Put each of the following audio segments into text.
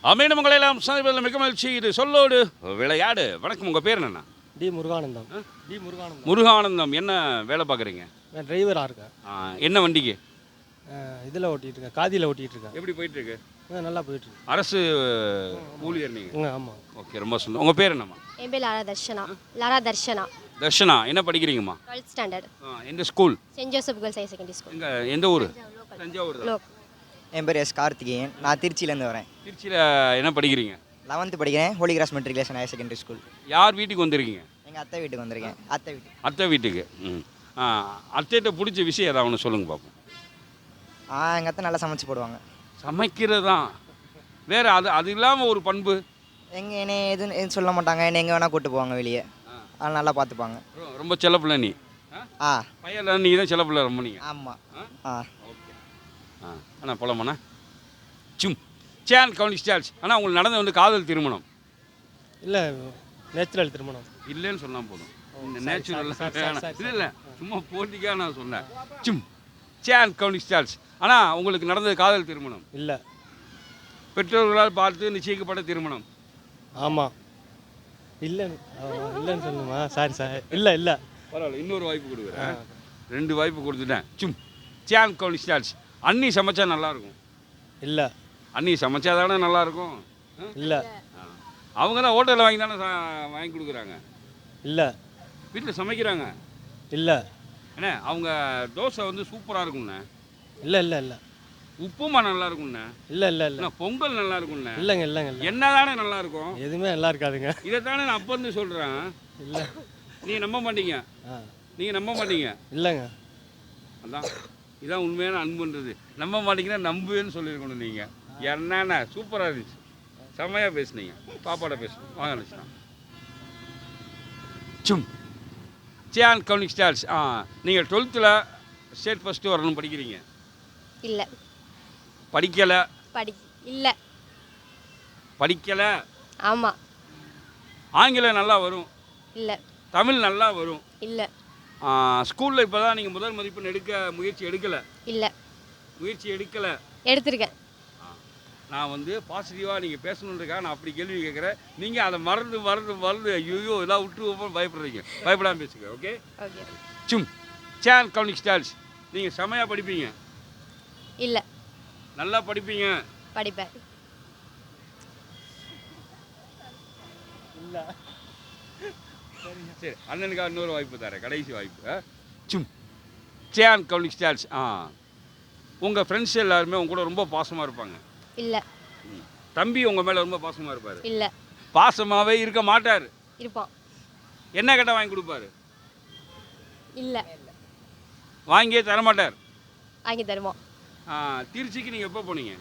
மீண்டும் உங்களை எல்லாம் சந்திப்பதில் மிக மகிழ்ச்சி. இது சொல்லோடு விளையாடு. வணக்கம், உங்கள் பேர் என்னண்ணா? டி முருகானந்தம். முருகானந்தம். என்ன வேலை பார்க்குறீங்க? நான் டிரைவராக இருக்கேன். என்ன வண்டிக்கு? இதில் ஓட்டிகிட்டு இருக்கேன், காதியில் ஓட்டிகிட்டு இருக்கேன். எப்படி போயிட்டுருக்கு? நல்லா போயிட்டுருக்கு. அரசு ஊழியர் நீங்கள்? ஆமாம். ஓகே, ரொம்ப சந்தோஷம். உங்கள் பேர் என்னம்மா? என் பேர் லாரா தர்ஷனா. தர்ஷனா, என்ன படிக்கிறீங்கம்மா? 12th standard. எந்த school? Saint Joseph girls higher secondary school. எந்த ஊர்? தஞ்சாவூர். என் பேர் எஸ் கார்த்திகேயன். நான் திருச்சியிலேருந்து வரேன். திருச்சியில் என்ன படிக்கிறீங்க? 11th படிக்கிறேன், holy cross matriculation higher secondary school. யார் வீட்டுக்கு வந்திருக்கீங்க? எங்கள் அத்தை வீட்டுக்கு வந்திருக்கேன். அத்தை வீட்டுக்கு. அத்தைகிட்ட பிடிச்ச விஷயம் ஏதாவது ஒன்று சொல்லுங்க பார்ப்போம். எங்கள் அத்தை நல்லா சமைச்சு போடுவாங்க. சமைக்கிறது தான் வேறு, அது இல்லாமல் ஒரு பண்பு. என்னை எதுவும் சொல்ல மாட்டாங்க, என்னை எங்கே வேணால் கூப்பிட்டு போவாங்க வெளியே. அதனால் நல்லா பார்த்துப்பாங்க. ரொம்ப செல்லப்பிள்ளை நீ? பையன் நீ தான் செல்லப்பிள்ளை ரொம்ப. நீங்கள்? ஆமாம். ஓகே. அண்ணா போலாமாண்ணா? சேன் கவுனி ஸ்டால்ஸ். ஆனால் உங்களுக்கு நடந்த வந்து காதல் திருமணம் இல்லை, நேச்சுரல் திருமணம். இல்லைன்னு சொன்னால் போதும். நேச்சுரல் இல்லை, சும்மா போட்டிக்காக நான் சொன்னேன். சேன் கவுனி ஸ்டால்ஸ். ஆனால் உங்களுக்கு நடந்தது காதல் திருமணம் இல்லை, பெற்றோர்களால் பார்த்து நிச்சயிக்கப்பட்ட திருமணம்? ஆமாம். இல்லைன்னு சொல்லுமா? சாரி சார், இல்லை. பரவாயில்ல, இன்னொரு வாய்ப்பு கொடுக்குறேன். 2 வாய்ப்பு கொடுத்துட்டேன். சேன் கவுனி ஸ்டால்ஸ். அண்ணி சமைச்சா நல்லாயிருக்கும்? இல்லை. அண்ணி சமைச்சா தானே நல்லாயிருக்கும்? இல்லை. அவங்க தான் ஹோட்டலில் வாங்கி தானே வாங்கி கொடுக்குறாங்க? இல்லை. வீட்டில் சமைக்கிறாங்க? இல்லை. அண்ணே, அவங்க தோசை வந்து சூப்பராக இருக்கும்ண்ணே. இல்லை. உப்புமா நல்லா இருக்கும்ண்ணே. இல்லை. பொங்கல் நல்லா இருக்கும்ண்ணே. இல்லைங்க. என்ன தானே நல்லா இருக்கும்? எதுவுமே நல்லா இருக்காதுங்க. இதை தானே நான் அப்போ இருந்து சொல்கிறேன். இல்லை. நீங்கள் நம்ப மாட்டீங்க. இல்லைங்க. அதான் இதான் உண்மையான அன்புன்றது. நம்ப மாட்டீங்கன்னா நம்புவேன்னு சொல்லியிருக்கணும் நீங்கள். என்னண்ணா சூப்பராக இருந்துச்சு, செம்மையாக பேசுனீங்க, பாப்பாட பேசணும். வாங்க நினச்சினா சேன் கவுனி ஸ்டால்ஸ். நீங்கள் 12th ஸ்டேட் ஃபஸ்ட்டு வரணும் படிக்கிறீங்க? இல்லை. படிக்கலை? இல்லை. படிக்கலை. ஆமாம். ஆங்கிலம் நல்லா வரும்? இல்லை. தமிழ் நல்லா வரும்? இல்லை. ஸ்கூலில் இப்போ தான் நீங்கள் முதல் மதிப்பெண் முயற்சி எடுக்கலை? இல்லை. முயற்சி எடுக்கலை? எடுத்திருக்கேன். நான் வந்து பாசிட்டிவாக நீங்கள் பேசணுன்றதுக்காக நான் அப்படி கேள்வி கேட்குறேன். நீங்கள் அதை மறந்து ஐயோ எல்லாம் விட்டு பயப்படுறீங்க. பயப்படாமல் பேசுங்க. ஓகே. சேன் கவுனி ஸ்டால்ஸ். நீங்கள் செமையாக படிப்பீங்க? இல்லை. நல்லா படிப்பீங்க? படிப்பேன். இல்லை. சரி, அண்ணனுக்காக இன்னொரு வாய்ப்பு தரேன், கடைசி வாய்ப்பு. சேன் கவுனி ஸ்டால்ஸ். உங்கள் ஃப்ரெண்ட்ஸ் எல்லாருமே உங்க கூட ரொம்ப பாசமாக இருப்பாங்க? இல்லை. தம்பி உங்கள் மேலே ரொம்ப பாசமாக இருப்பார்? இல்லை. பாசமாகவே இருக்க மாட்டார்? இருப்பான். என்ன கேட்டால் வாங்கி கொடுப்பாரு? இல்லை. வாங்கியே தரமாட்டார்? வாங்கி தருவோம். திருச்சிக்கு நீங்கள் எப்போ போனீங்க?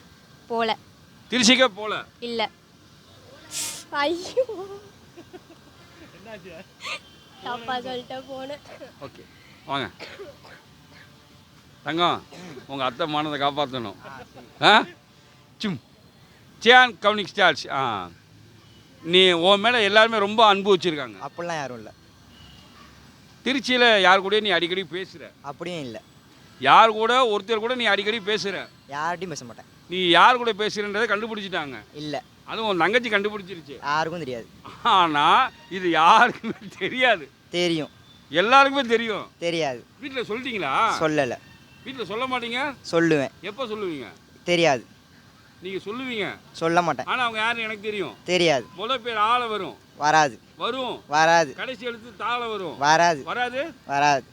போல. திருச்சிக்கே போல? இல்லை. ஐயோ, தப்பா சொல்லிட்ட போனேன். ஓகே, வாங்க தங்கம், உங்கள் அத்தை மானதை காப்பாற்றணும். சேன் கவுனி ஸ்டால்ஸ். நீ உன் மேலே எல்லாருமே ரொம்ப அன்பு வச்சுருக்காங்க? அப்படிலாம் யாரும் இல்லை. திருச்சியில் யார் கூட நீ அடிக்கடி பேசுகிற? அப்படியும் இல்லை. யார் கூட ஒருத்தர் கூட நீ அடிக்கடி பேசுகிற? யார்கிட்டையும் பேச மாட்டேன். நீ யார் கூட பேசுகிறன்றதை கண்டுபிடிச்சிட்டாங்க? இல்லை. அதுவும் உன் தங்கச்சி கண்டுபிடிச்சிருச்சு. யாருக்கும் தெரியாது. ஆனால் இது யாருக்குமே தெரியாது. தெரியும். எல்லாருக்குமே தெரியும். தெரியாது. வீட்டில் சொல்லிட்டீங்களா? சொல்லலை. வீட்டில் சொல்ல மாட்டீங்க? சொல்லுவேன். எப்போ சொல்லுவீங்க? தெரியாது. நீங்கள் சொல்லுவீங்க? சொல்ல மாட்டேன். ஆனால் அவங்க யாருன்னு எனக்கு தெரியும். தெரியாது. முதல் பேர் ஆள வரும்? வராது. வரும். வராது. கடைசி எழுத்து தாள வரும்? வராது. வராது. வராது.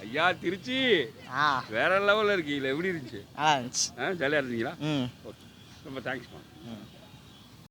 ஐயா, திருச்சி வேற லெவலில் இருக்கீங்களா? எப்படி இருந்துச்சு? நல்லா இருந்துச்சு. ஜாலியாக இருந்தீங்களா? ம். ஓகே, ரொம்ப தேங்க்ஸ்மா.